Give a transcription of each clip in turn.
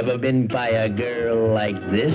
ever been by a girl like this?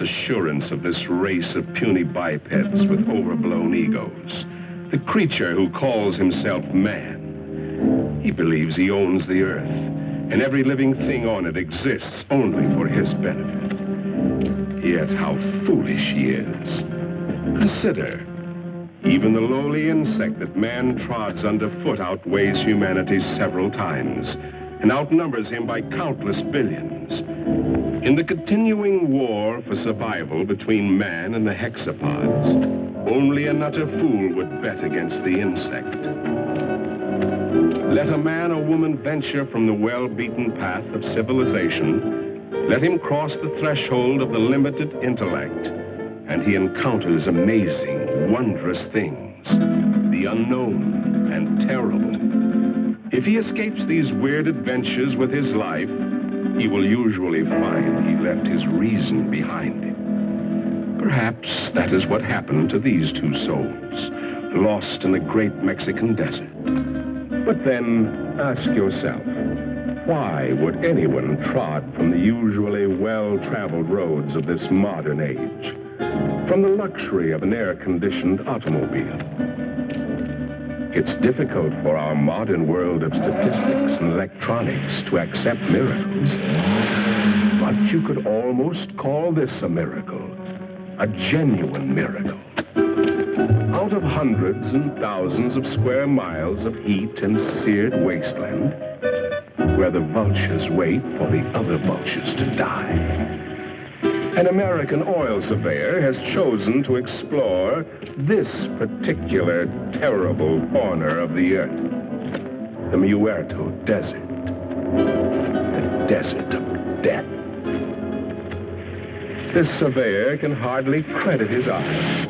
Assurance of this race of puny bipeds with overblown egos. The creature who calls himself man. He believes he owns the earth, and every living thing on it exists only for his benefit. Yet how foolish he is. Consider, even the lowly insect that man trods underfoot outweighs humanity several times, and outnumbers him by countless billions. In the continuing war for survival between man and the hexapods, only an utter fool would bet against the insect. Let a man or woman venture from the well-beaten path of civilization, let him cross the threshold of the limited intellect, and he encounters amazing, wondrous things, the unknown and terrible. If he escapes these weird adventures with his life, he will usually find he left his reason behind him. Perhaps that is what happened to these two souls, lost in the great Mexican desert. But then, ask yourself, why would anyone trod from the usually well-traveled roads of this modern age, from the luxury of an air-conditioned automobile? It's difficult for our modern world of statistics and electronics to accept miracles. But you could almost call this a miracle, a genuine miracle. Out of hundreds and thousands of square miles of heat and seared wasteland, where the vultures wait for the other vultures to die, an American oil surveyor has chosen to explore this particular terrible corner of the earth, the Muerto Desert, the desert of death. This surveyor can hardly credit his eyes.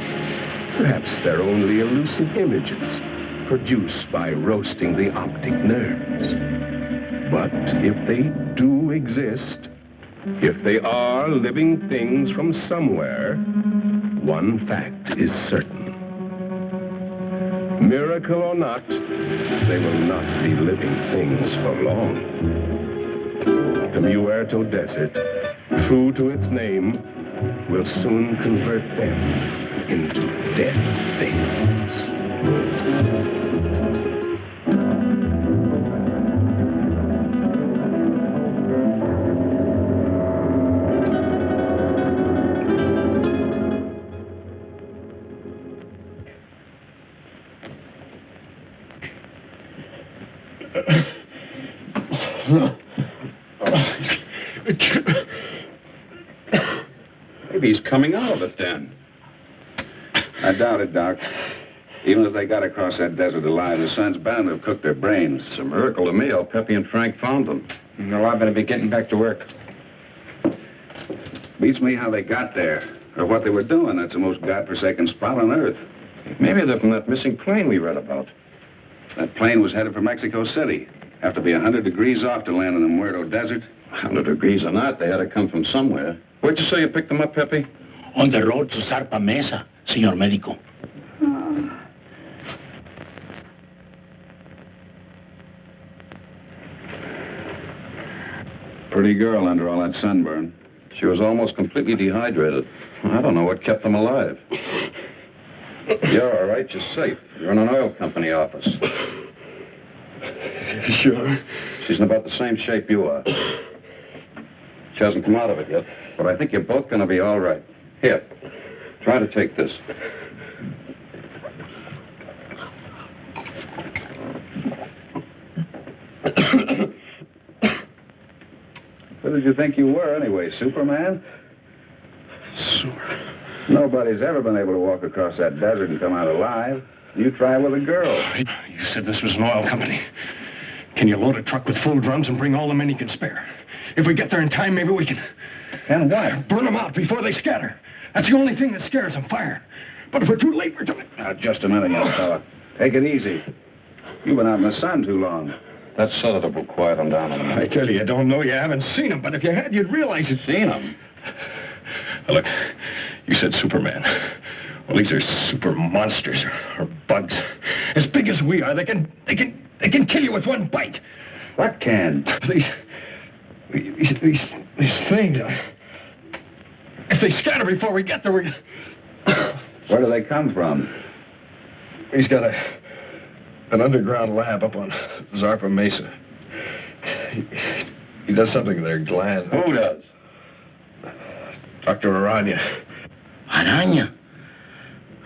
Perhaps they're only elusive images produced by roasting the optic nerves. But if they do exist, if they are living things from somewhere, one fact is certain. Miracle or not, they will not be living things for long. The Muerto Desert, true to its name, will soon convert them into dead things. Maybe he's coming out of it then. I doubt it, Doc. Even if they got across that desert alive, the sun's bound to have cooked their brains. It's a miracle to me how Pepe and Frank found them. Well, I better be getting back to work. Beats me how they got there, or what they were doing. That's the most godforsaken spot on Earth. Maybe they're from that missing plane we read about. That plane was headed for Mexico City. Have to be 100 degrees off to land in the Muerto Desert. 100 degrees or not, they had to come from somewhere. Where'd you say you picked them up, Pepe? On the road to Zarpa Mesa, Señor Médico. Pretty girl under all that sunburn. She was almost completely dehydrated. I don't know what kept them alive. You're all right. You're safe. You're in an oil company office. Sure. She's in about the same shape you are. She hasn't come out of it yet, but I think you're both going to be all right. Here, try to take this. Who did you think you were, anyway, Superman? Nobody's ever been able to walk across that desert and come out alive. You try with a girl. You said this was an oil company. Can you load a truck with full drums and bring all the men you can spare? If we get there in time, maybe we can... Can what? Burn them out before they scatter. That's the only thing that scares them, fire. But if we're too late, we're too late. Now, just a minute, young fella. Take it easy. You've been out in the sun too long. That sedative will quiet them down a minute. I tell you, I don't know. You haven't seen them, but if you had, you'd realize it. Seen them? Look, you said Superman. Well, these are super monsters or bugs. As big as we are, they can kill you with one bite. What can? These things. If they scatter before we get there, we... Where do they come from? He's got an underground lab up on Zarpa Mesa. He does something to their gland. Who does? Dr. Arana. Arana?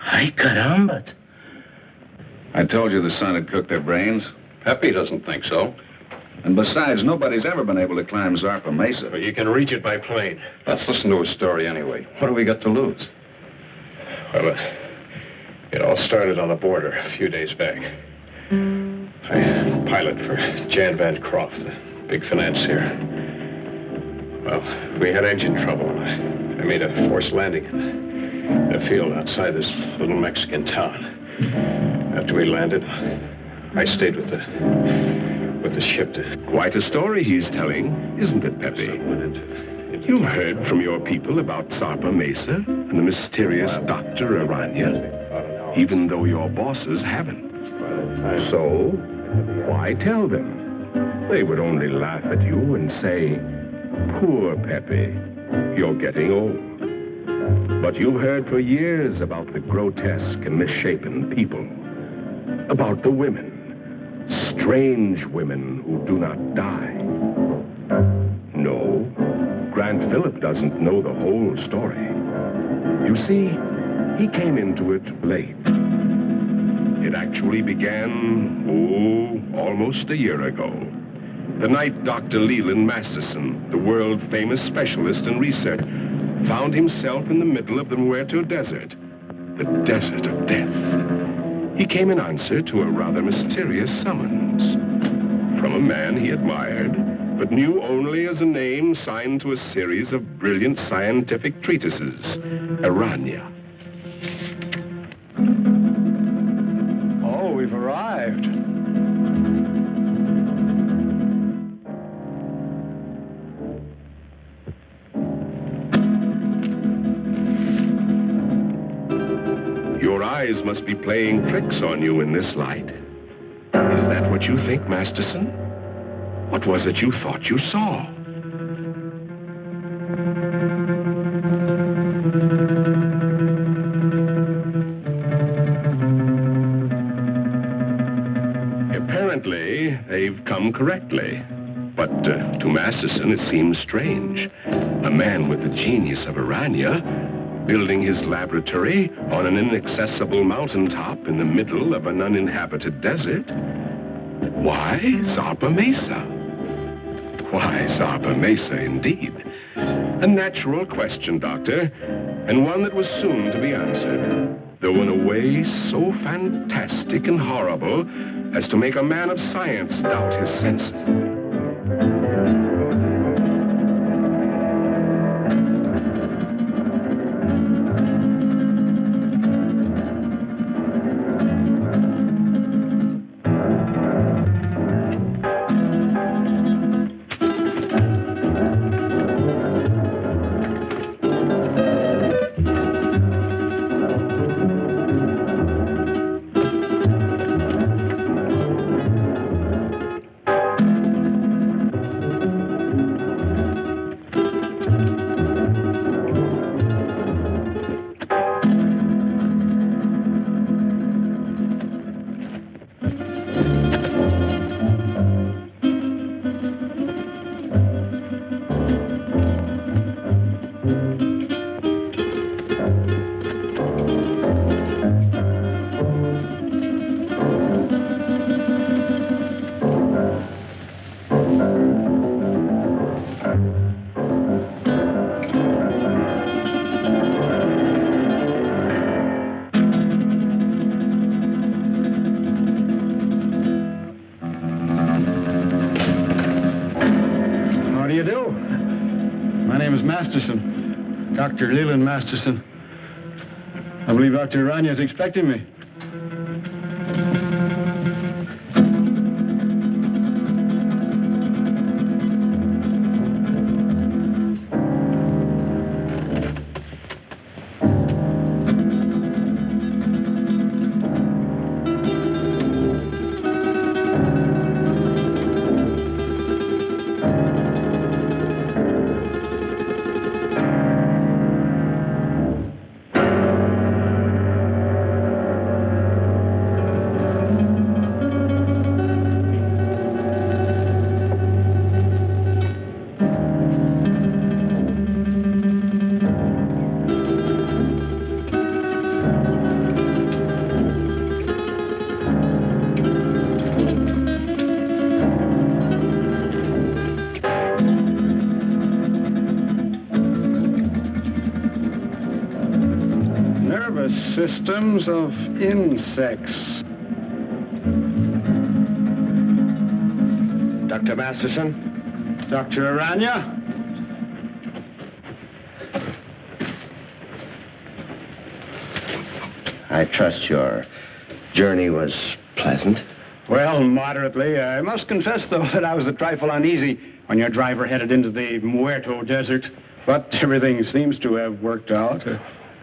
Ay, caramba. I told you the sun had cooked their brains. Pepe doesn't think so. And besides, nobody's ever been able to climb Zarpa Mesa. But you can reach it by plane. Let's listen to his story anyway. What do we got to lose? Well, it all started on the border a few days back. I pilot for Jan Van Croft, the big financier. Well, we had engine trouble. I made a forced landing in a field outside this little Mexican town. After we landed, I stayed with the ship to... Quite a story he's telling, isn't it, Pepe? You've heard from your people about Zarpa Mesa and the mysterious Dr. Arana, even though your bosses haven't. So, why tell them? They would only laugh at you and say, "Poor Pepe, you're getting old." But you've heard for years about the grotesque and misshapen people, about the women, strange women who do not die. No, Grant Phillip doesn't know the whole story. You see, he came into it late. It actually began, almost a year ago. The night Dr. Leland Masterson, the world-famous specialist in research, found himself in the middle of the Muerto Desert, the desert of death. He came in answer to a rather mysterious summons from a man he admired, but knew only as a name signed to a series of brilliant scientific treatises, Arana. Oh, we've arrived. Your eyes must be playing tricks on you in this light. Is that what you think, Masterson? What was it you thought you saw? Apparently, they've come correctly. But to Masterson, it seems strange. A man with the genius of Arana building his laboratory on an inaccessible mountaintop in the middle of an uninhabited desert. Why Zarpa Mesa? Why Zarpa Mesa, indeed? A natural question, Doctor, and one that was soon to be answered, though in a way so fantastic and horrible as to make a man of science doubt his senses. is Masterson. Dr. Leland Masterson. I believe Dr. Arana is expecting me. Systems of insects. Dr. Masterson? Dr. Arana? I trust your journey was pleasant. Well, moderately. I must confess, though, that I was a trifle uneasy when your driver headed into the Muerto Desert. But everything seems to have worked out.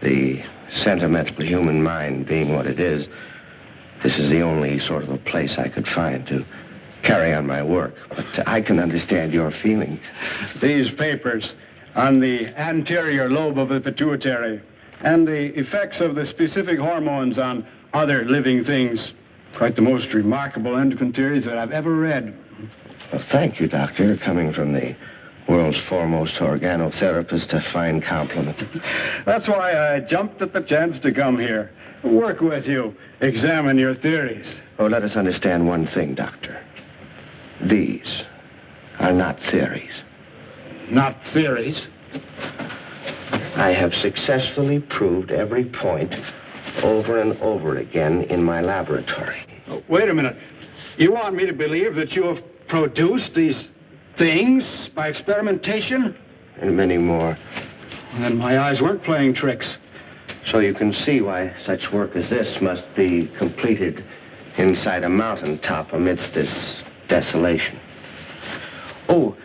The sentimental human mind being what it is, this is the only sort of a place I could find to carry on my work. But I can understand your feelings. These papers on the anterior lobe of the pituitary and the effects of the specific hormones on other living things. Quite the most remarkable endocrine theories that I've ever read. Well, thank you, Doctor. Coming from the world's foremost organotherapist, a fine compliment. That's why I jumped at the chance to come here. Work with you. Examine your theories. Oh, let us understand one thing, Doctor. These are not theories. Not theories? I have successfully proved every point over and over again in my laboratory. Oh, wait a minute. You want me to believe that you have produced these things by experimentation? And many more. And my eyes weren't playing tricks. So you can see why such work as this must be completed inside a mountaintop amidst this desolation. Oh,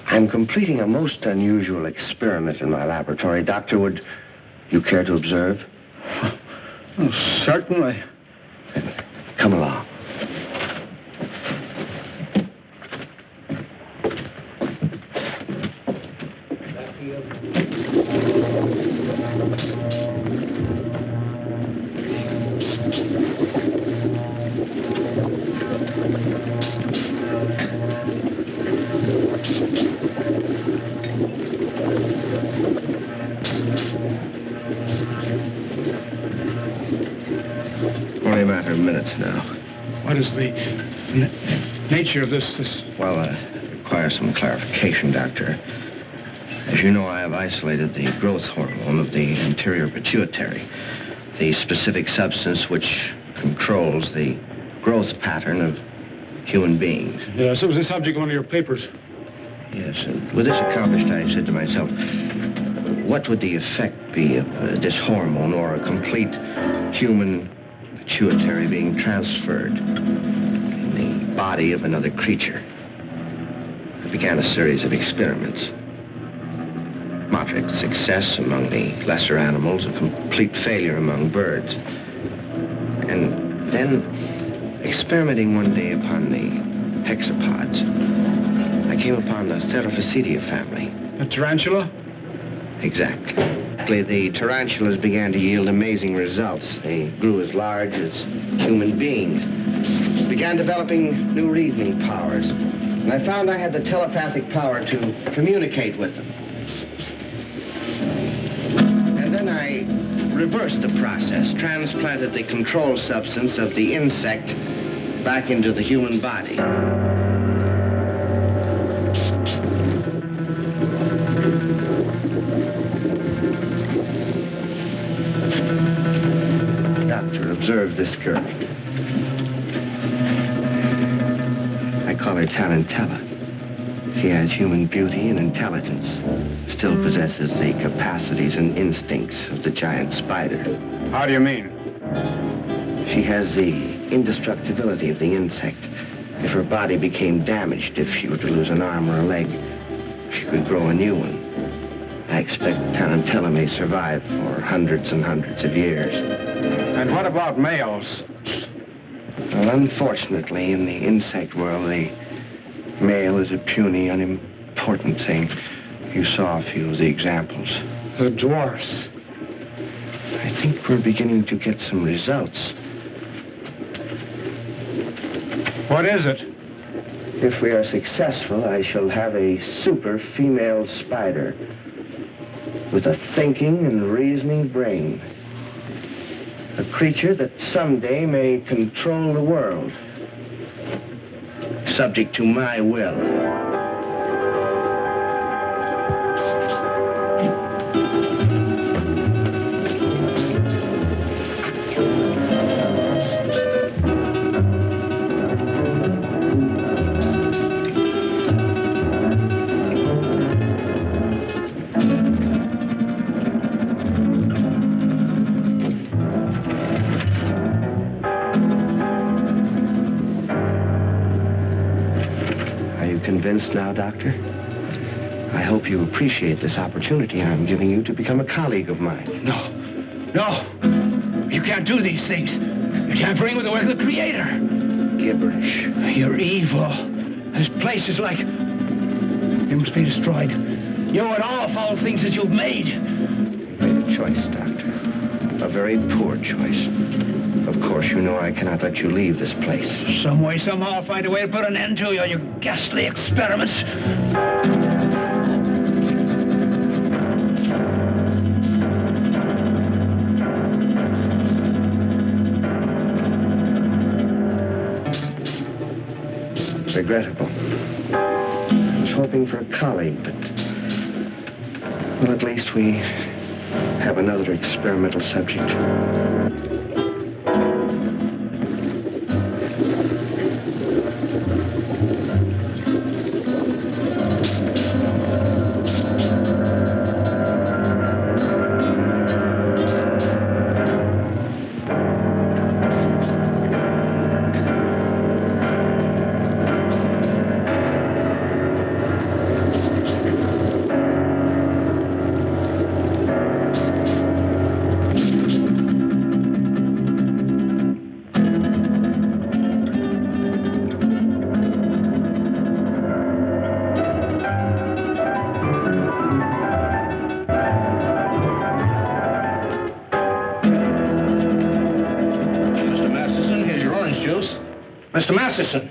I'm completing a most unusual experiment in my laboratory. Doctor, would you care to observe? Oh, certainly. Then come along. Only a matter of minutes now. What is the nature of this? Well, it requires some clarification, Doctor. As you know, I have isolated the growth hormone of the anterior pituitary, the specific substance which controls the growth pattern of human beings. Yes, it was the subject of one of your papers. Yes, and with this accomplished, I said to myself, what would the effect be of this hormone or a complete human pituitary being transferred in the body of another creature? I began a series of experiments. Moderate success among the lesser animals, a complete failure among birds. And then, experimenting one day upon the hexapods, I came upon the Theraphosidia family. A tarantula? Exactly. The tarantulas began to yield amazing results. They grew as large as human beings, began developing new reasoning powers, and I found I had the telepathic power to communicate with them. And then I reversed the process, transplanted the control substance of the insect back into the human body. Doctor, observe this girl. I call her Tarantella. She has human beauty and intelligence, still possesses the capacities and instincts of the giant spider. How do you mean? She has the indestructibility of the insect. If her body became damaged, if she were to lose an arm or a leg, she could grow a new one. I expect Tarantella may survive for hundreds and hundreds of years. And what about males? Well, unfortunately, in the insect world, the male is a puny, unimportant thing. You saw a few of the examples. The dwarfs. I think we're beginning to get some results. What is it? If we are successful, I shall have a super female spider with a thinking and reasoning brain. A creature that someday may control the world, subject to my will. Convinced now, Doctor? I hope you appreciate this opportunity I'm giving you to become a colleague of mine. No. You can't do these things. You're tampering with the work of the Creator. Gibberish. You're evil. This place is like... It must be destroyed. You and all foul things that you've made. You made a choice, Doctor. A very poor choice. Of course, you know I cannot let you leave this place. Some way, somehow, I'll find a way to put an end to your ghastly experiments. Regrettable. I was hoping for a colleague, but... Well, at least we have another experimental subject. Mr. Masterson.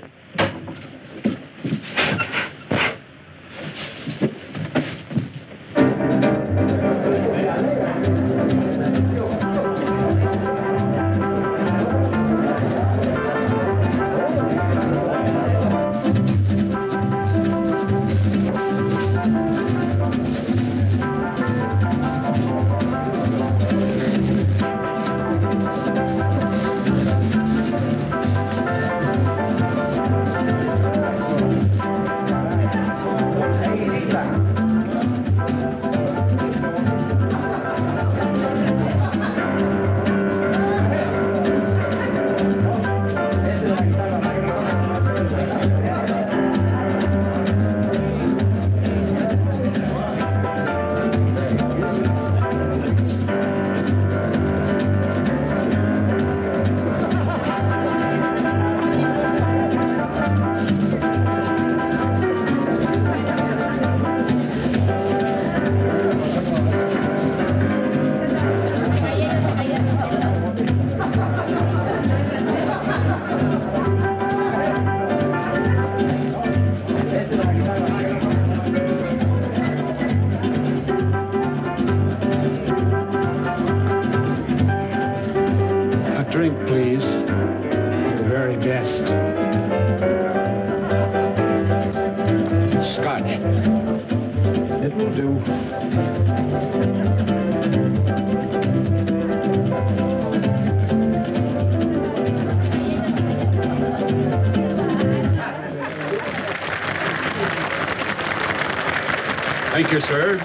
Thank you, sir.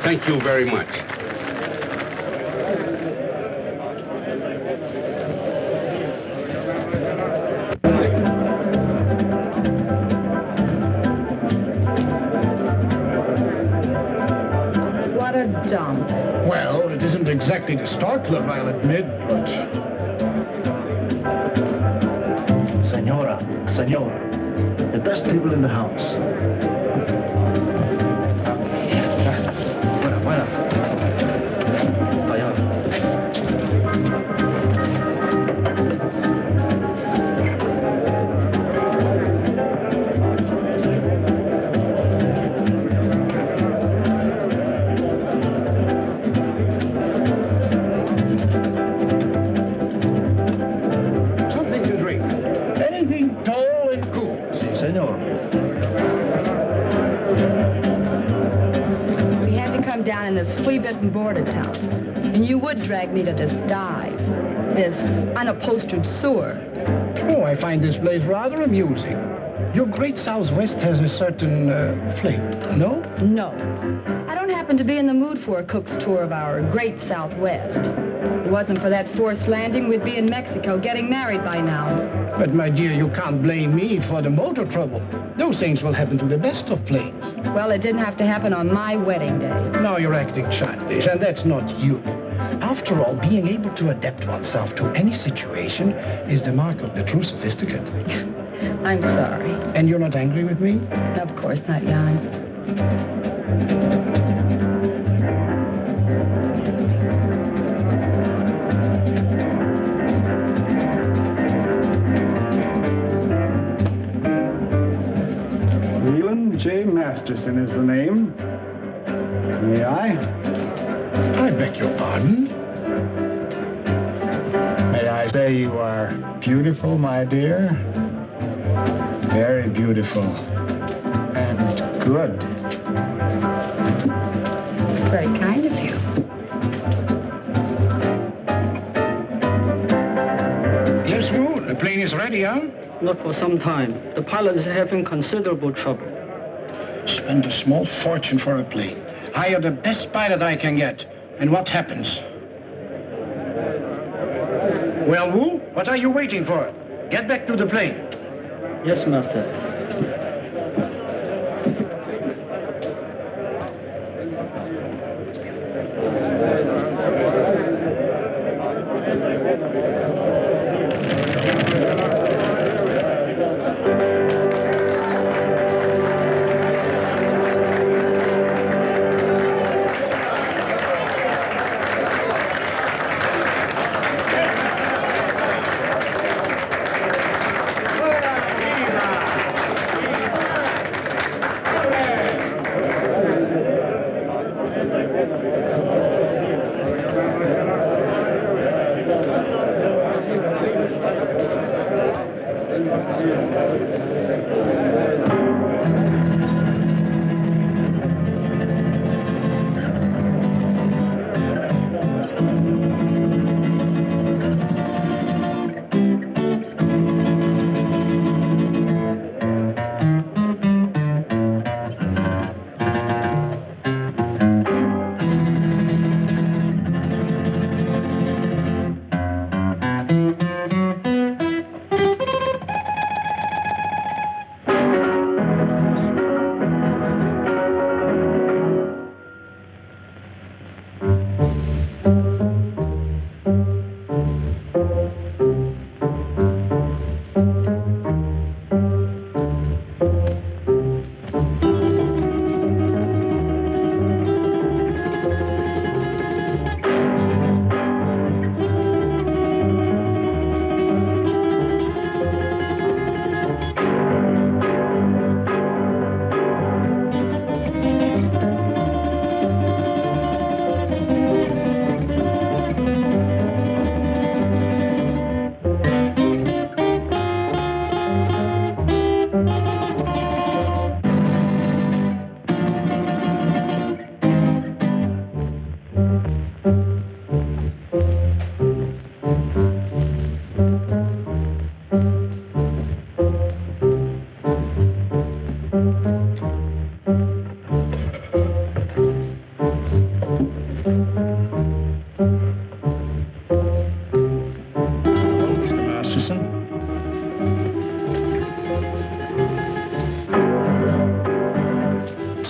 Thank you very much. What a dump. Well, it isn't exactly the Star Club, I'll admit, but... Senora, the best people in the house. Fuera. Allá. Something to drink. Anything tall and cool. Si, senor. We had to come down in this flea-bitten border town. And you would drag me to this dive, this unupholstered sewer. Oh, I find this place rather amusing. Your great Southwest has a certain flavor, no? No. I don't happen to be in the mood for a cook's tour of our great Southwest. If it wasn't for that forced landing, we'd be in Mexico getting married by now. But, my dear, you can't blame me for the motor trouble. Those things will happen to the best of planes. Well, it didn't have to happen on my wedding day. Now you're acting childish, and that's not you. After all, being able to adapt oneself to any situation is the mark of the true sophisticate. I'm sorry. And you're not angry with me? Of course not, Jan. Leland J. Masterson is the name. May I? I beg your pardon? May I say you are beautiful, my dear? Very beautiful. And good. It's very kind of you. Yes, Moo, the plane is ready, huh? Not for some time. The pilot is having considerable trouble. Spend a small fortune for a plane. Hire the best pilot I can get. And what happens? Well, Wu, what are you waiting for? Get back to the plane. Yes, master.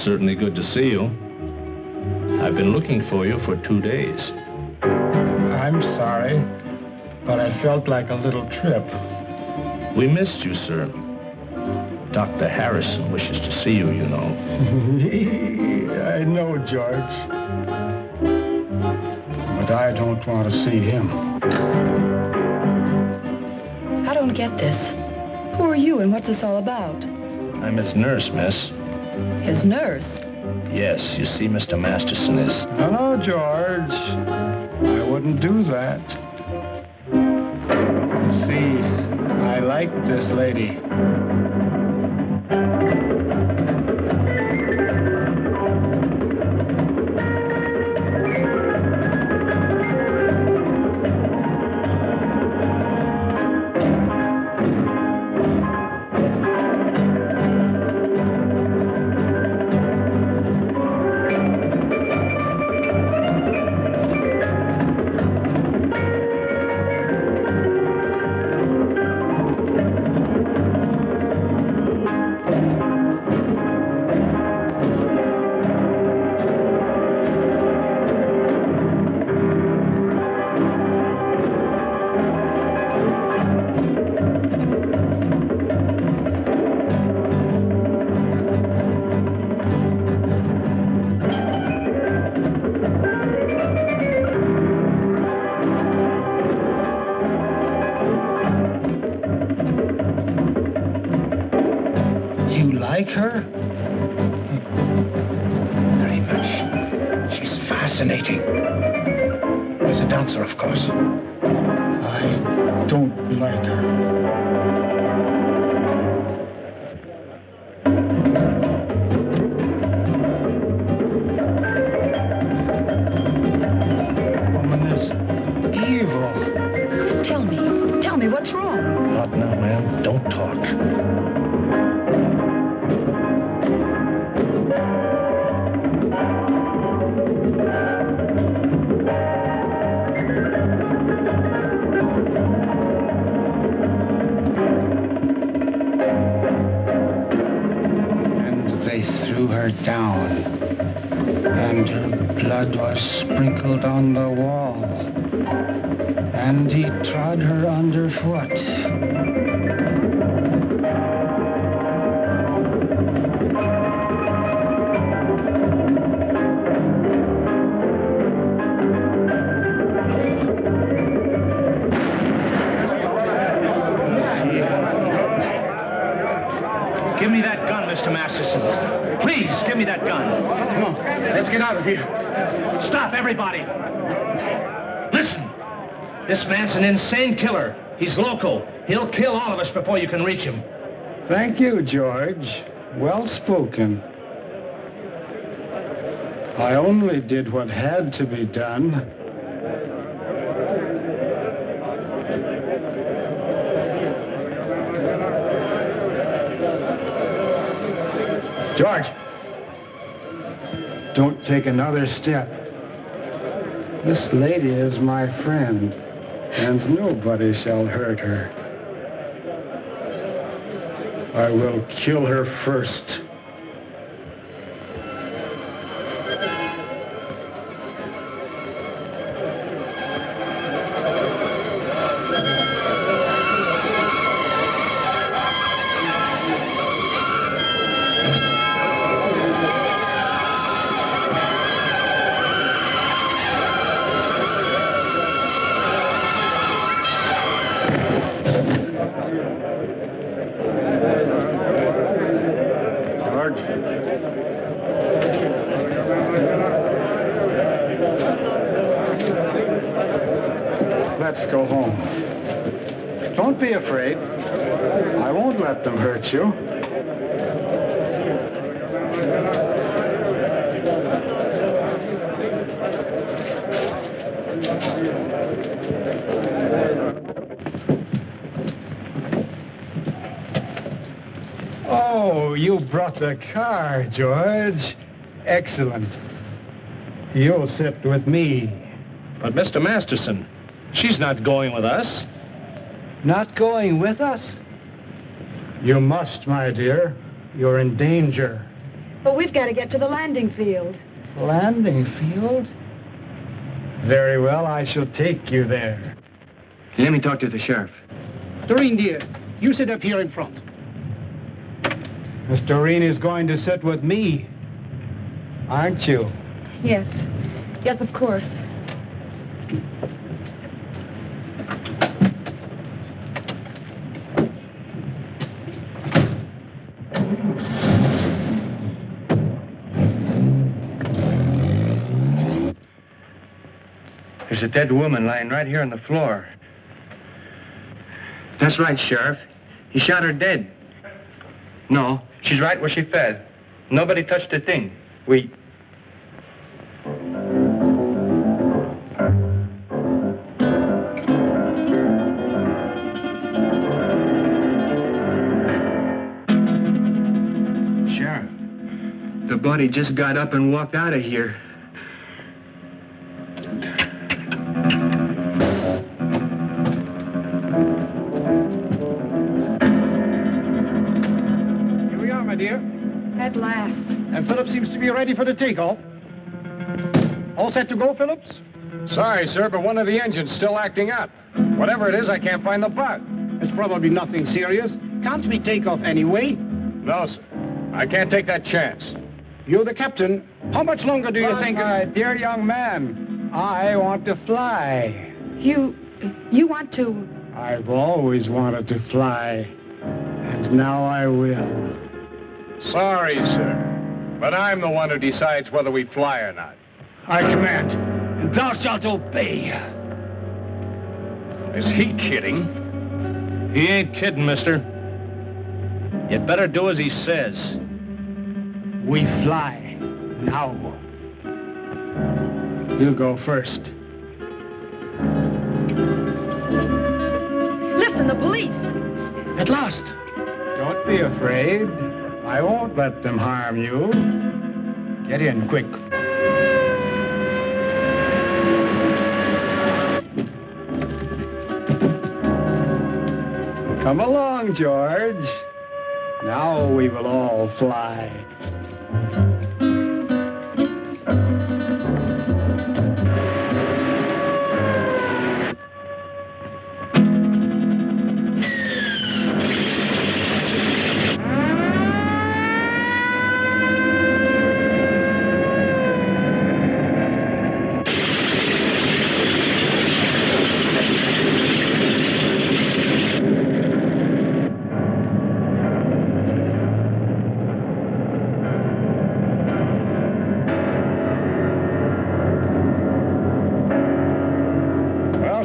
certainly good to see you. I've been looking for you for 2 days. I'm sorry, but I felt like a little trip. We missed you, sir. Dr. Harrison wishes to see you, you know. I know, George. But I don't want to see him. I don't get this. Who are you and what's this all about? I'm his nurse, miss. His nurse? Yes, you see, Mr. Masterson is... No, George. I wouldn't do that. You see, I like this lady. Like her? Very much. She's fascinating. As a dancer, of course. I don't like her. Woman is evil. Tell me what's wrong? Not now, ma'am. Don't talk. Down, and her blood was sprinkled on the wall, and he trod her underfoot. Give me that gun, Mr. Masterson. Please, give me that gun. Come on, let's get out of here. Stop, everybody. Listen. This man's an insane killer. He's local. He'll kill all of us before you can reach him. Thank you, George. Well spoken. I only did what had to be done. George, don't take another step. This lady is my friend, and nobody shall hurt her. I will kill her first. Let's go home. Don't be afraid. I won't let them hurt you. Oh, you brought the car, George. Excellent. You'll sit with me. But, Mr. Masterson, she's not going with us. Not going with us? You must, my dear. You're in danger. But we've got to get to the landing field. Landing field? Very well, I shall take you there. Let me talk to the sheriff. Doreen, dear, you sit up here in front. Miss Doreen is going to sit with me, aren't you? Yes. Yes, of course. There's a dead woman lying right here on the floor. That's right, Sheriff. He shot her dead. No, she's right where she fell. Nobody touched a thing. We... Sheriff, the body just got up and walked out of here. At last. And Phillips seems to be ready for the takeoff. All set to go, Phillips? Sorry, sir, but one of the engines still acting up. Whatever it is, I can't find the bug. It's probably nothing serious. Can't we take off anyway? No, sir. I can't take that chance. You're the captain. How much longer do you think... My dear young man, I want to fly. You want to... I've always wanted to fly. And now I will. Sorry, sir, but I'm the one who decides whether we fly or not. I command, and thou shalt obey. Is he kidding? He ain't kidding, mister. You'd better do as he says. We fly now. You go first. Listen, the police! At last. Don't be afraid. I won't let them harm you. Get in, quick. Come along, George. Now we will all fly.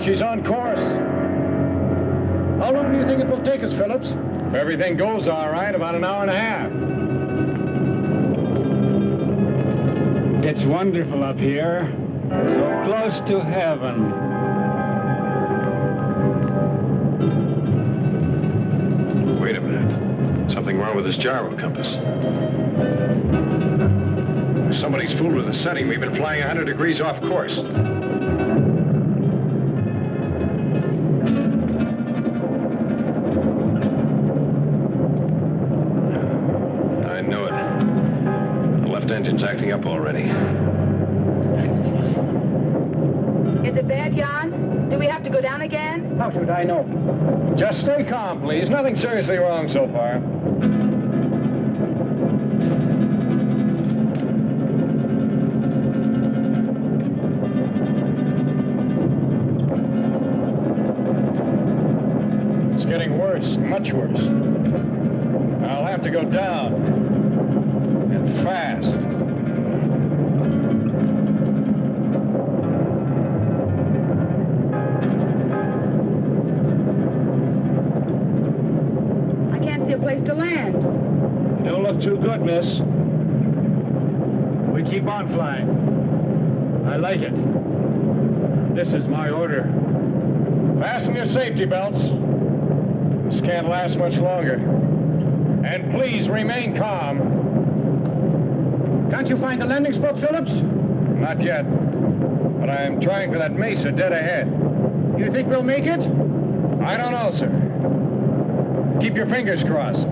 She's on course. How long do you think it will take us, Phillips? If everything goes all right, about an hour and a half. It's wonderful up here. So close to heaven. Wait a minute. Something wrong with this gyro compass. Somebody's fooled with the setting. We've been flying 100 degrees off course. Engine's acting up already. Is it bad, Jan? Do we have to go down again? How should I know? Just stay calm, please. Nothing seriously wrong so far. It's getting worse, much worse. I'll have to go down. And fast. Place to land. You don't look too good, miss. We keep on flying. I like it. This is my order. Fasten your safety belts. This can't last much longer. And please remain calm. Can't you find a landing spot, Phillips? Not yet. But I am trying for that mesa dead ahead. You think we'll make it? I don't know, sir. Keep your fingers crossed.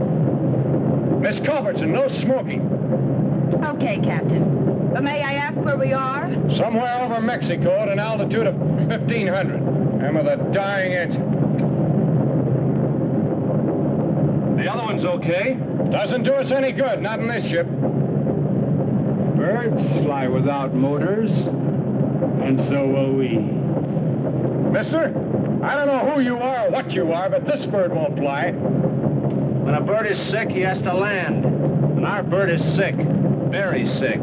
Miss Culbertson, no smoking. Okay, Captain. But may I ask where we are? Somewhere over Mexico at an altitude of 1,500. And with a dying engine. The other one's okay. Doesn't do us any good, not in this ship. Birds fly without motors, and so will we. Mister, I don't know who you are or what you are, but this bird won't fly. When a bird is sick, he has to land. And our bird is sick. Very sick.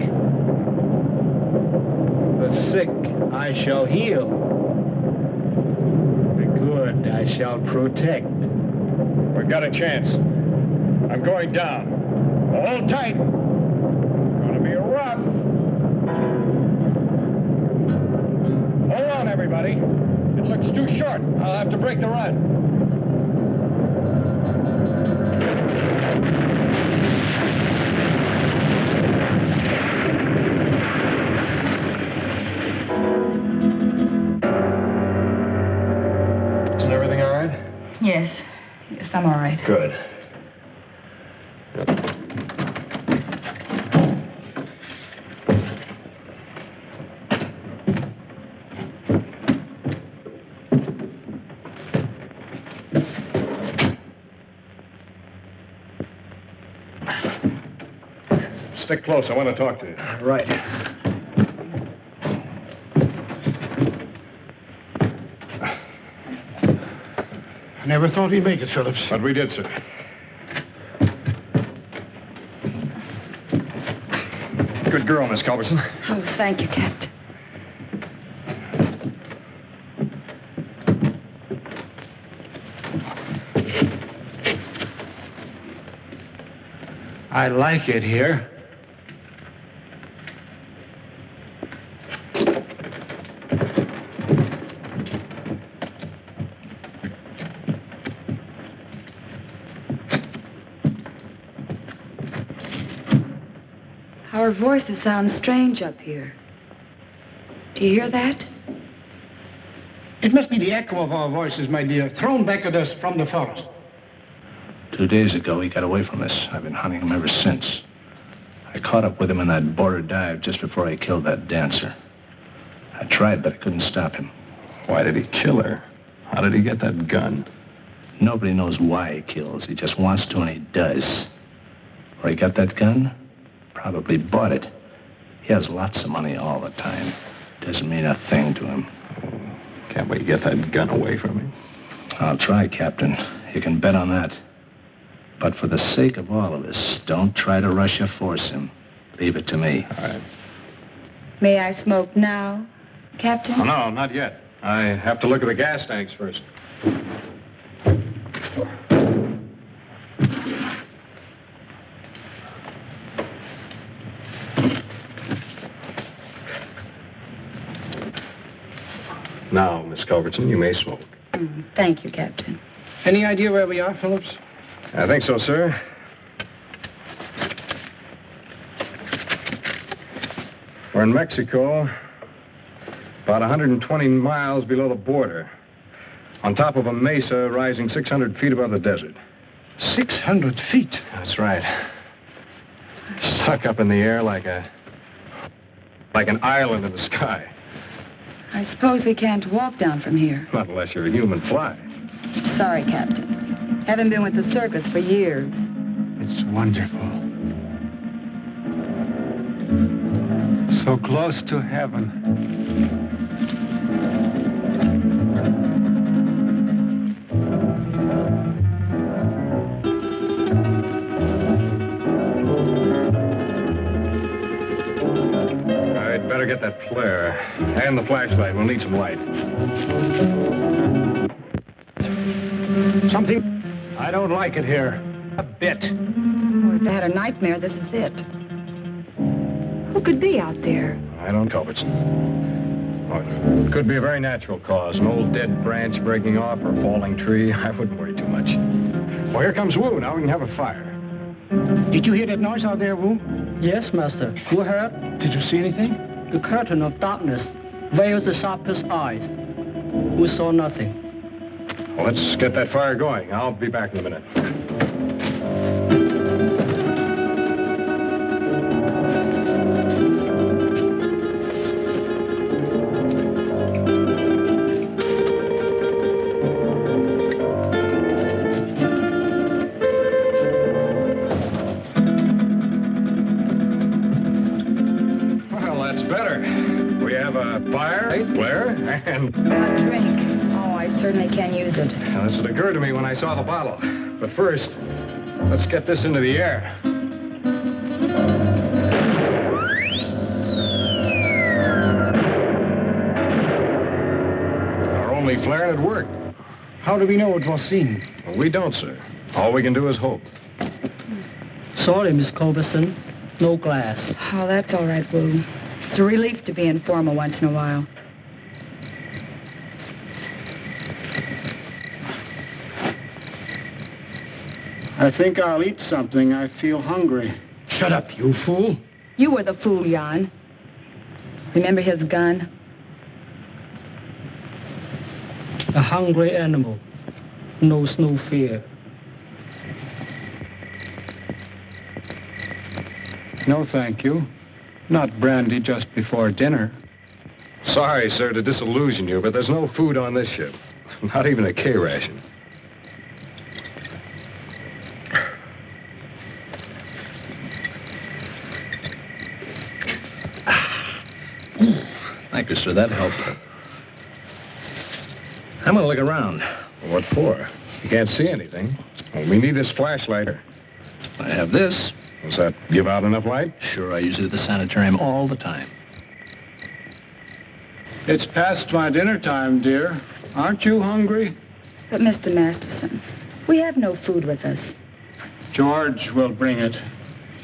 The sick I shall heal. The good I shall protect. We've got a chance. I'm going down. Hold tight. Gonna be rough. Hold on, everybody. It looks too short. I'll have to break the run. Isn't everything all right? Yes. Yes, I'm all right. Good. Stick close. I want to talk to you. Right. I never thought we'd make it, Phillips. But we did, sir. Good girl, Miss Culbertson. Oh, thank you, Captain. I like it here. Our voices sound strange up here. Do you hear that? It must be the echo of our voices, my dear, thrown back at us from the forest. 2 days ago, he got away from us. I've been hunting him ever since. I caught up with him in that border dive just before I killed that dancer. I tried, but I couldn't stop him. Why did he kill her? How did he get that gun? Nobody knows why he kills. He just wants to, and he does. Where he got that gun? Probably bought it. He has lots of money all the time. Doesn't mean a thing to him. Can't we get that gun away from him? I'll try, Captain. You can bet on that. But for the sake of all of us, don't try to rush or force him. Leave it to me. All right. May I smoke now, Captain? Oh, no, not yet. I have to look at the gas tanks first. Now, Miss Culbertson, you may smoke. Thank you, Captain. Any idea where we are, Phillips? I think so, sir. We're in Mexico, about 120 miles below the border, on top of a mesa rising 600 feet above the desert. 600 feet? That's right. Stuck up in the air like an island in the sky. I suppose we can't walk down from here. Not unless you're a human fly. Sorry, Captain. Haven't been with the circus for years. It's wonderful. So close to heaven. I'd better get that flare. And the flashlight. We'll need some light. Something? I don't like it here. A bit. Oh, if I had a nightmare, this is it. Who could be out there? I don't know, Culbertson. Oh, it could be a very natural cause. An old dead branch breaking off or a falling tree. I wouldn't worry too much. Well, here comes Wu. Now we can have a fire. Did you hear that noise out there, Wu? Yes, Master. You heard? Did you see anything? The curtain of darkness veils the sharpest eyes. We saw nothing. Well, let's get that fire going. I'll be back in a minute. light, Blair, and... A drink. Oh, I certainly can use it. Well, that's what occurred to me when I saw the bottle. But first, let's get this into the air. Our only flare and it worked. How do we know it was seen? Well, we don't, sir. All we can do is hope. Sorry, Miss Culberson. No glass. Oh, that's all right, Wu. It's a relief to be informal once in a while. I think I'll eat something. I feel hungry. Shut up, you fool. You were the fool, Jan. Remember his gun? A hungry animal knows no fear. No, thank you. Not brandy just before dinner. Sorry, sir, to disillusion you, but there's no food on this ship. Not even a K ration. Thank you, sir. That helped. I'm gonna look around. What for? You can't see anything. Well, we need this flashlight. I have this. Does that give out enough light? Sure, I use it at the sanitarium all the time. It's past my dinner time, dear. Aren't you hungry? But, Mr. Masterson, we have no food with us. George will bring it.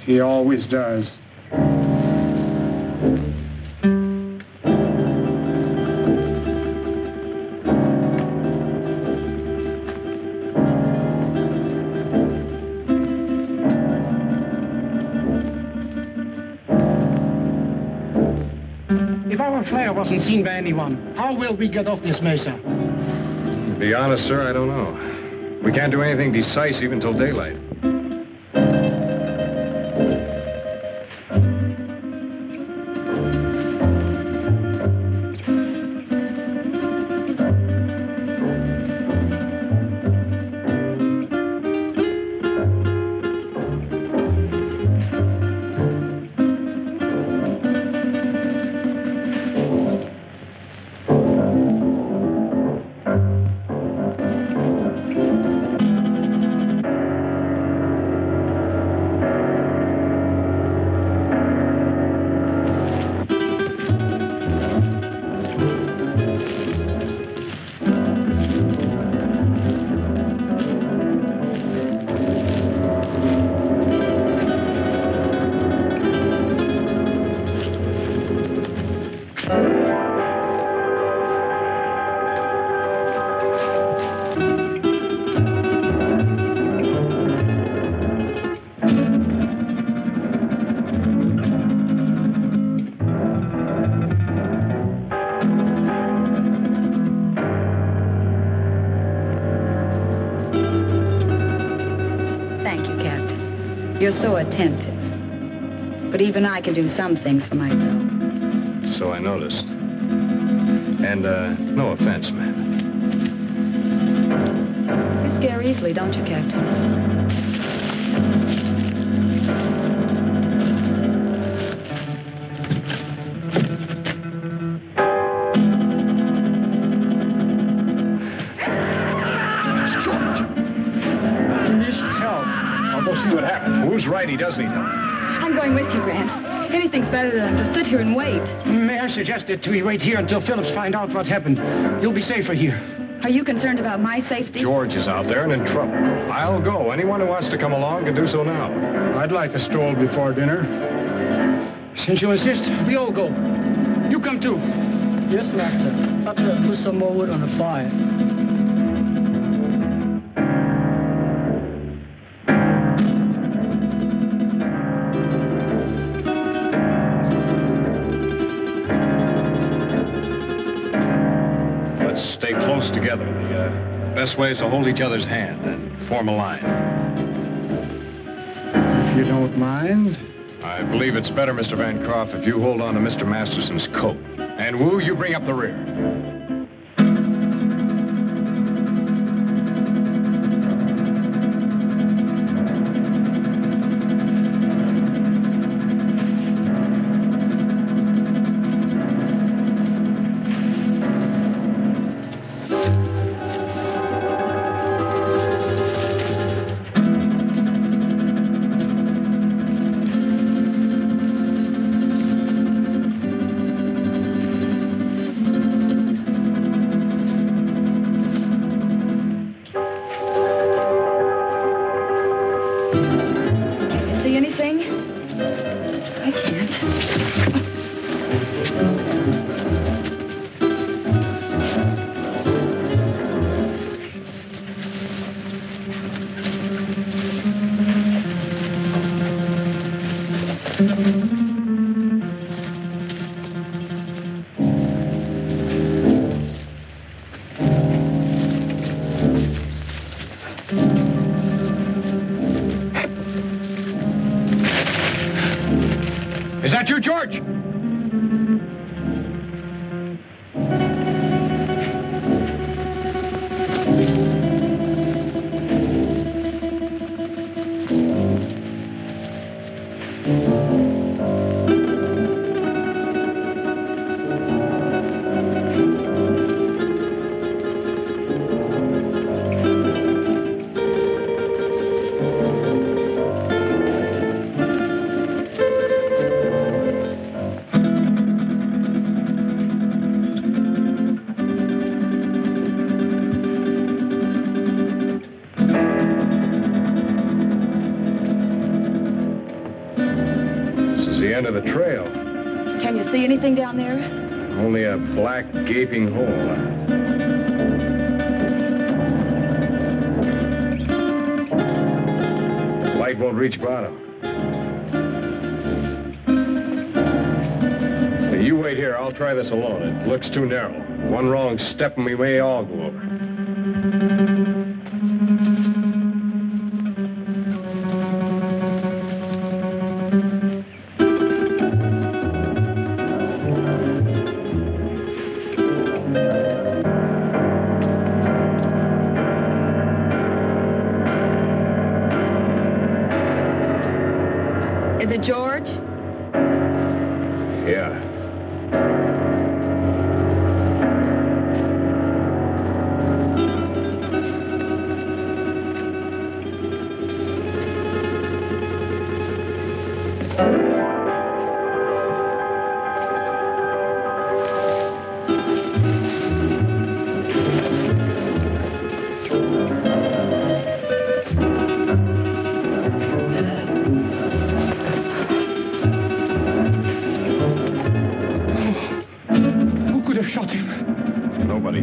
He always does. If our flare wasn't seen by anyone, how will we get off this mesa? To be honest, sir, I don't know. We can't do anything decisive until daylight. You're so attentive. But even I can do some things for myself. So I noticed. And, no offense, ma'am. You scare easily, don't you, Captain? See what happened. Who's right? He does need help. I'm going with you, Grant. Anything's better than to sit here and wait. May I suggest that we wait here until Phillips find out what happened? You'll be safer here. Are you concerned about my safety? George is out there and in trouble. I'll go. Anyone who wants to come along can do so now. I'd like a stroll before dinner. Since you insist, we all go. You come too. Yes, Master. But put some more wood on the fire. Stay close together. The best way is to hold each other's hand and form a line. If you don't mind. I believe it's better, Mr. Bancroft, if you hold on to Mr. Masterson's coat. And Wu, you bring up the rear. Is that you, George? End of the trail. Can you see anything down there? Only a black, gaping hole. Light won't reach bottom. Hey, you wait here. I'll try this alone. It looks too narrow. One wrong step and we may all go over. Is it George? Yeah.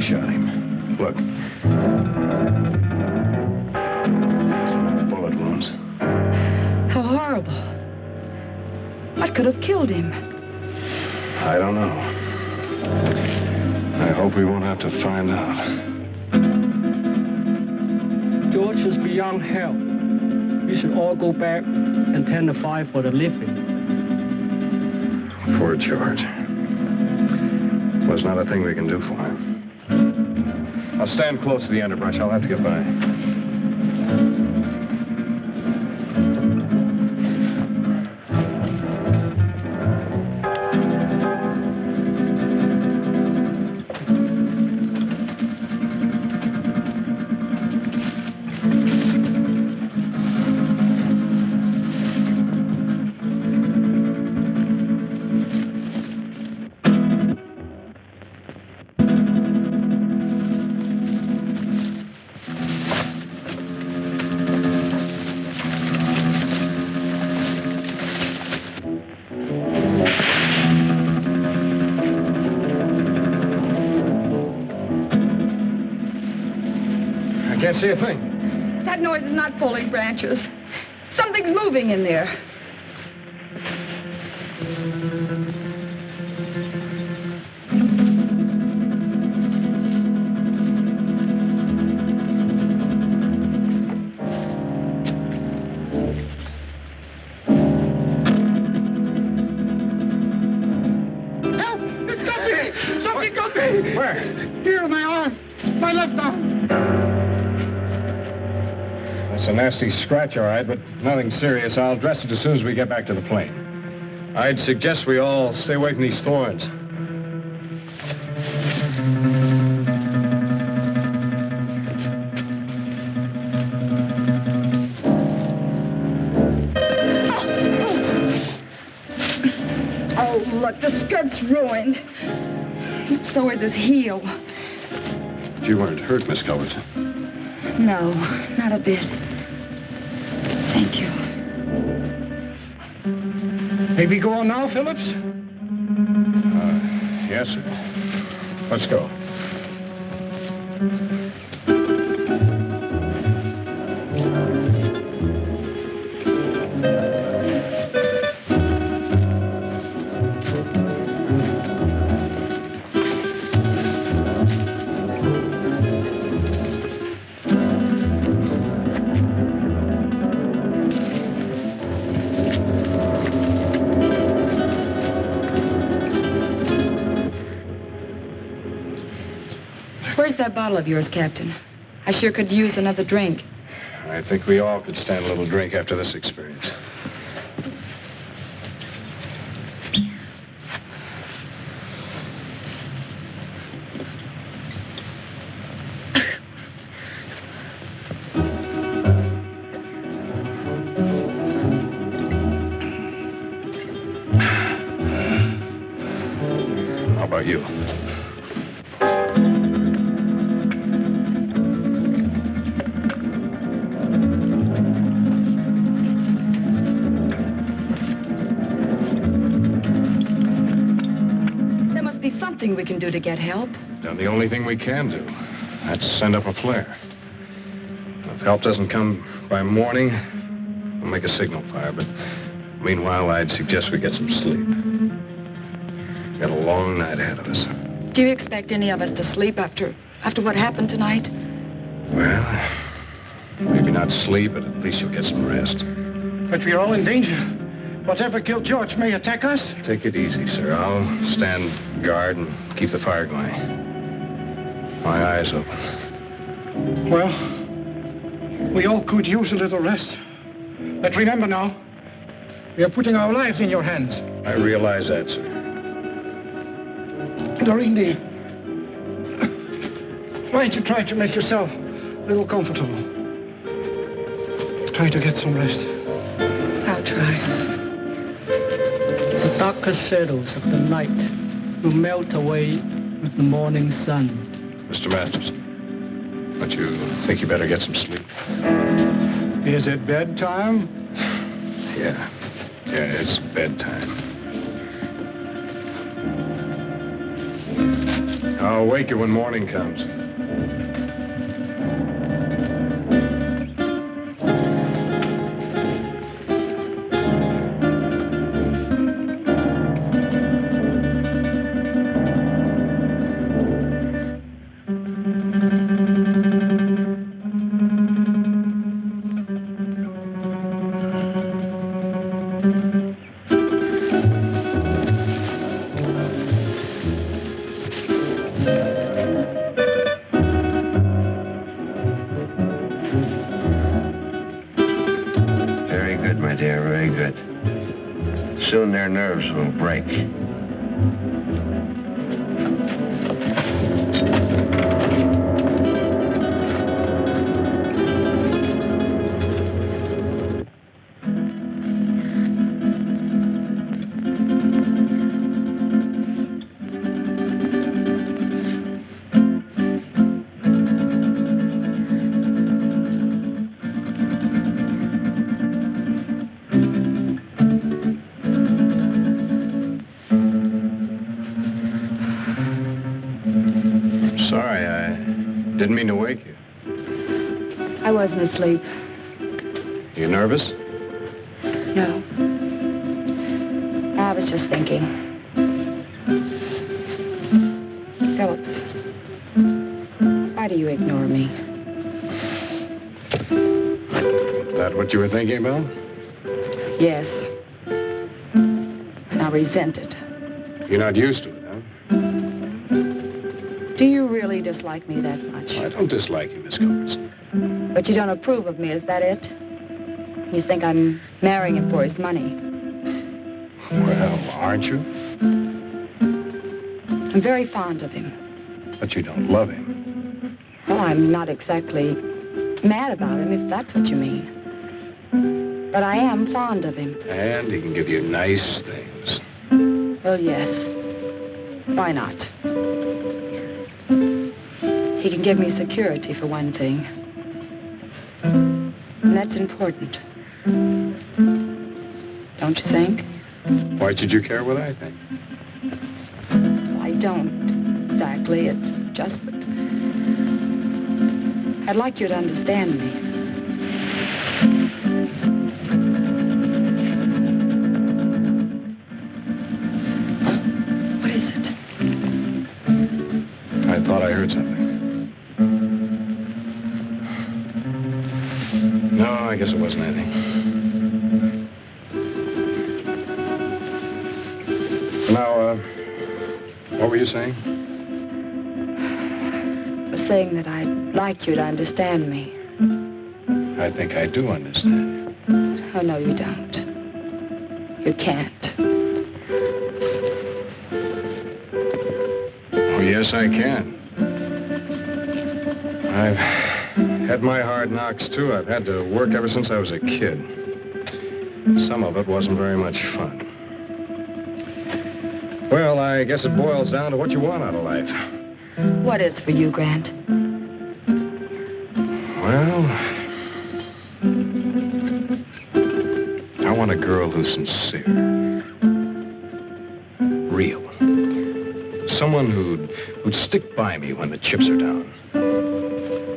Shot him. Look. Bullet wounds. How horrible. What could have killed him? I don't know. I hope we won't have to find out. George is beyond help. We should all go back and tend the fire for the living. Poor George. Well, there's not a thing we can do for him. I'll stand close to the underbrush. I'll have to get by. Can't see a thing. That noise is not falling branches. Something's moving in there. Help! It's got me! Something got me! Where? Here in my arm. My left arm. It's a nasty scratch, all right, but nothing serious. I'll dress it as soon as we get back to the plane. I'd suggest we all stay away from these thorns. Oh, look, the skirt's ruined. So is his heel. You weren't hurt, Miss Culbertson. No, not a bit. Thank you. May we go on now, Phillips? Yes, sir. Let's go. that bottle of yours, Captain? I sure could use another drink. I think we all could stand a little drink after this experience. How about you? Something we can do to get help. Done the only thing we can do. That's send up a flare. If help doesn't come by morning, we'll make a signal fire. But meanwhile, I'd suggest we get some sleep. We've got a long night ahead of us. Do you expect any of us to sleep after what happened tonight? Well, maybe not sleep, but at least you'll get some rest. But we're all in danger. Whatever killed George may attack us. Take it easy, sir. I'll stand guard and keep the fire going. My eyes open. Well, we all could use a little rest. But remember now, we are putting our lives in your hands. I realize that, sir. Doreen, why don't you try to make yourself a little comfortable? Try to get some rest. I'll try. The darker shadows of the night will melt away with the morning sun. Mr. Masters, don't you think you better get some sleep? Is it bedtime? Yeah, it's bedtime. I'll wake you when morning comes. Soon their nerves will break. Didn't mean to wake you. I wasn't asleep. You nervous? No. I was just thinking. Phillips, why do you ignore me? Is that what you were thinking about? Yes. And I resent it. You're not used to it, huh? Do you really dislike me that much? I don't dislike you, Miss Culbertson. But you don't approve of me, is that it? You think I'm marrying him for his money? Well, aren't you? I'm very fond of him. But you don't love him. Well, I'm not exactly mad about him, if that's what you mean. But I am fond of him. And he can give you nice things. Well, yes. Why not? He can give me security, for one thing. And that's important. Don't you think? Why should you care what I think? Well, I don't exactly. It's just that I'd like you to understand me. What is it? I thought I heard something. No, I guess it wasn't anything. Now, what were you saying? The was saying that I'd like you to understand me. I think I do understand. Oh, no, you don't. You can't. Oh, yes, I can. I've had my hard knocks, too. I've had to work ever since I was a kid. Some of it wasn't very much fun. Well, I guess it boils down to what you want out of life. What is for you, Grant? Well, I want a girl who's sincere. Real. Someone who'd stick by me when the chips are down.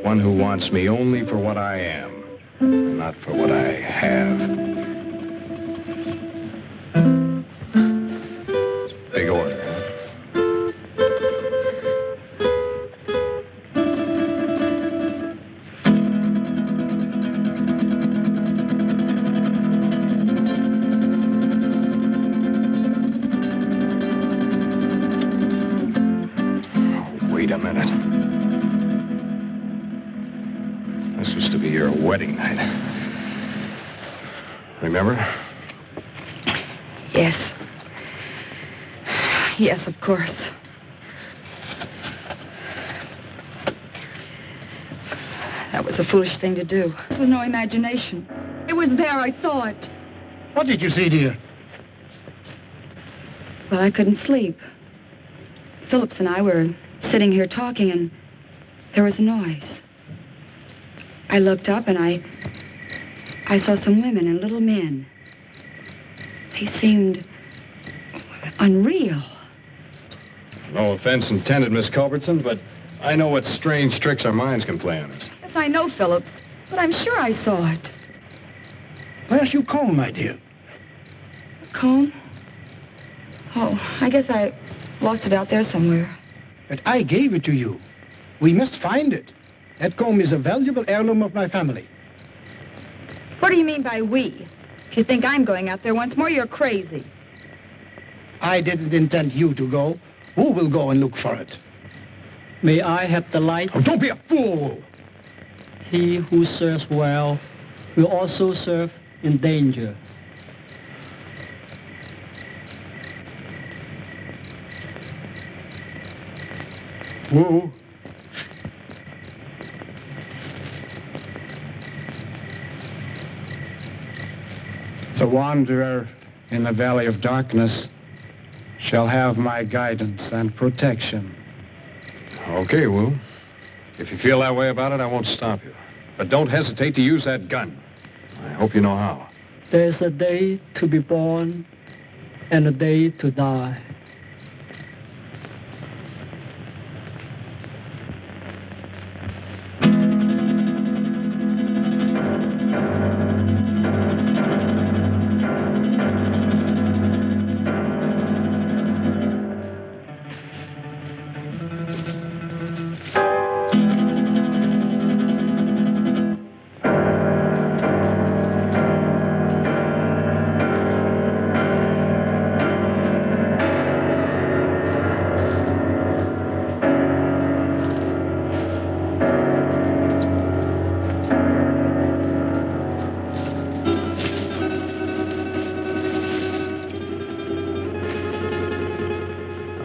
One who wants me only for what I am, not for what I have. Big order, huh? Wait a minute. This was to be your wedding night. Remember? Yes. Yes, of course. That was a foolish thing to do. This was no imagination. It was there, I thought. What did you see, dear? Well, I couldn't sleep. Phillips and I were sitting here talking, and there was a noise. I looked up, and I saw some women and little men. They seemed unreal. No offense intended, Miss Culbertson, but I know what strange tricks our minds can play on us. Yes, I know, Phillips, but I'm sure I saw it. Where's your comb, my dear? Comb? Oh, I guess I lost it out there somewhere. But I gave it to you. We must find it. That comb is a valuable heirloom of my family. What do you mean by we? If you think I'm going out there once more, you're crazy. I didn't intend you to go. Who will go and look for it? May I have the light? Oh, don't be a fool! He who serves well will also serve in danger. Who? The wanderer in the valley of darkness shall have my guidance and protection. Okay, Wu. If you feel that way about it, I won't stop you. But don't hesitate to use that gun. I hope you know how. There's a day to be born and a day to die.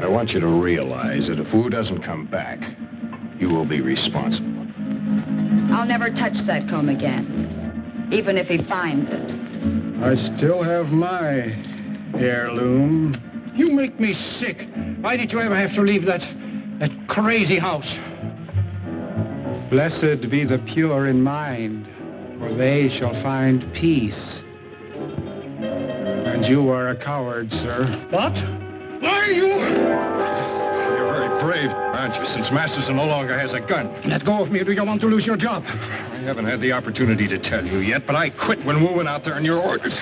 I want you to realize that if Wu doesn't come back, you will be responsible. I'll never touch that comb again, even if he finds it. I still have my heirloom. You make me sick. Why did you ever have to leave that crazy house? Blessed be the pure in mind, for they shall find peace. And you are a coward, sir. What? Why are you? You're very brave, aren't you, since Masterson no longer has a gun? Let go of me, or do you want to lose your job? I haven't had the opportunity to tell you yet, but I quit when Wu went out there on your orders.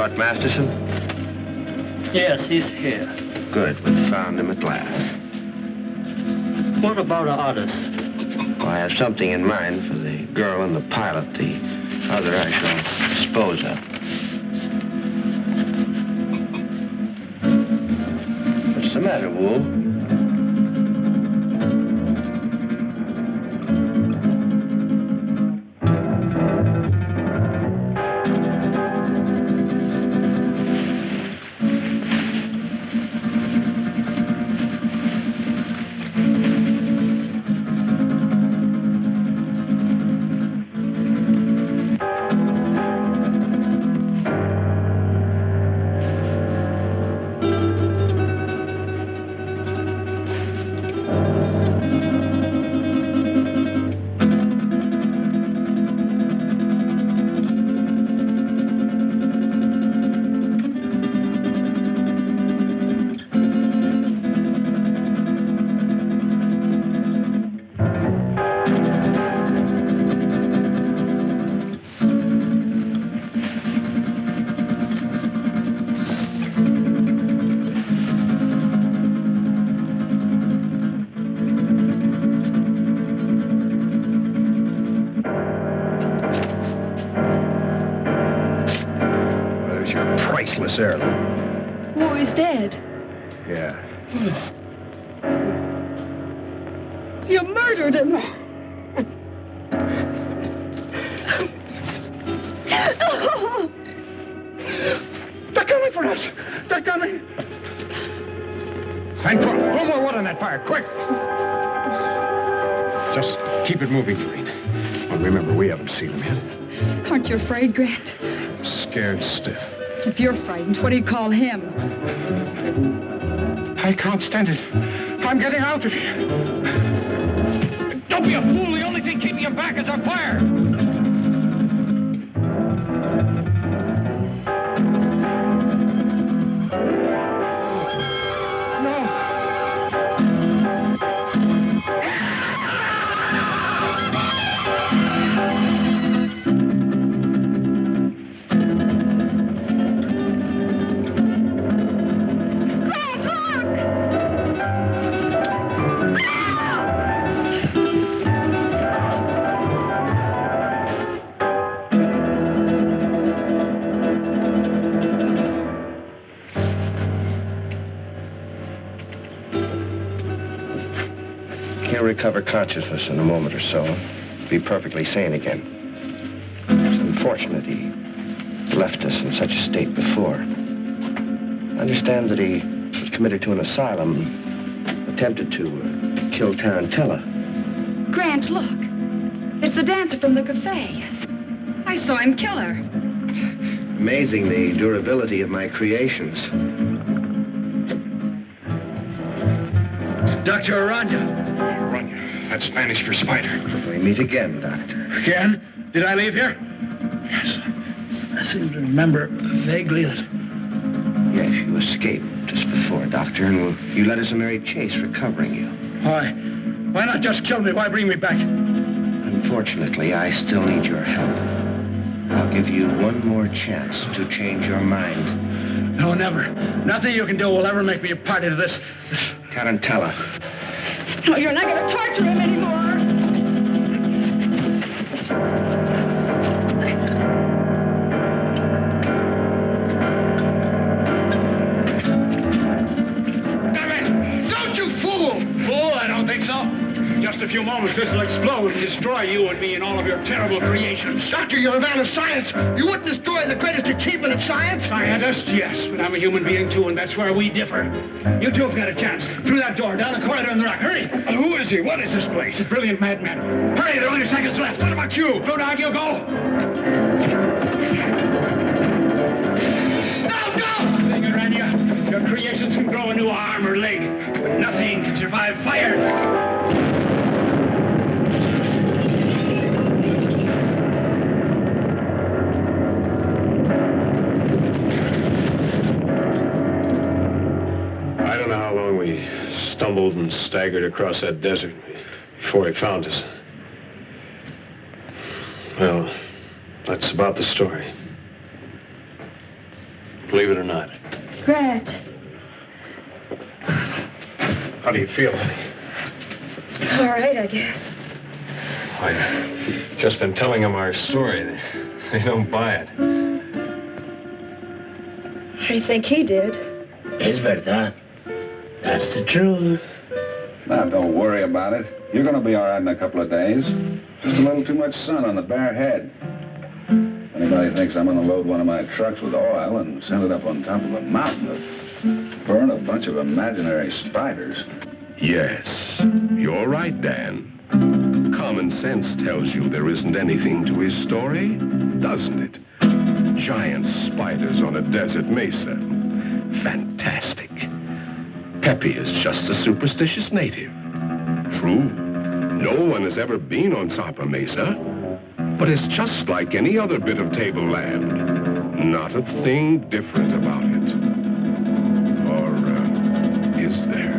brought Masterson? Yes, he's here. Good. We found him at last. What about the others? Well, I have something in mind for the girl and the pilot. The other I shall dispose of. What's the matter, Wool? Priceless heirloom. War is dead. Yeah. You murdered him. They're coming for us. They're coming. Hank, throw more wood on that fire, quick. Just keep it moving, Doreen. Well, remember, we haven't seen him yet. Aren't you afraid, Grant? I'm scared stiff. If you're frightened, what do you call him? I can't stand it. I'm getting out of here. Don't be a fool. The only thing keeping him back is our fire. Recover consciousness in a moment or so. Be perfectly sane again. It's unfortunate he left us in such a state before. I understand that he was committed to an asylum, attempted to kill Tarantella. Grant, look. It's the dancer from the cafe. I saw him kill her. Amazing the durability of my creations. Dr. Arana. That's Spanish for spider. We meet again, Doctor. Again? Did I leave here? Yes. I seem to remember vaguely that... Yes, you escaped just before, Doctor, and you led us a merry chase recovering you. Why? Why not just kill me? Why bring me back? Unfortunately, I still need your help. I'll give you one more chance to change your mind. No, never. Nothing you can do will ever make me a party to this. Tarantella. No, you're not going to torture him anymore. Damn it! Don't you fool! Fool? I don't think so. Just a few moments, this will explode and destroy you and me and all of your terrible creations. Doctor, you're a man of science. You wouldn't destroy the greatest achievement of science. Scientist, yes, but I'm a human being, too, and that's where we differ. You two have got a chance. Through that door, down the corridor in the rock. Hurry! Who is he? What is this place? A brilliant madman. Hurry, there are only seconds left. What about you? Go down, you go. No, don't! Thing around you. Your creations can grow a new arm or leg, but nothing can survive fire. Stumbled and staggered across that desert before he found us. Well, that's about the story. believe it or not. Grant. How do you feel, honey? All right, I guess. I've just been telling them our story. They don't buy it. I think he did. Es verdad. That's the truth. Now, don't worry about it. You're going to be all right in a couple of days. Just a little too much sun on the bare head. Anybody thinks I'm going to load one of my trucks with oil and send it up on top of a mountain to burn a bunch of imaginary spiders? Yes, you're right, Dan. Common sense tells you there isn't anything to his story, doesn't it? Giant spiders on a desert mesa. Fantastic. Pepe is just a superstitious native. True, no one has ever been on Zarpa Mesa, but it's just like any other bit of tableland. Not a thing different about it. Or is there?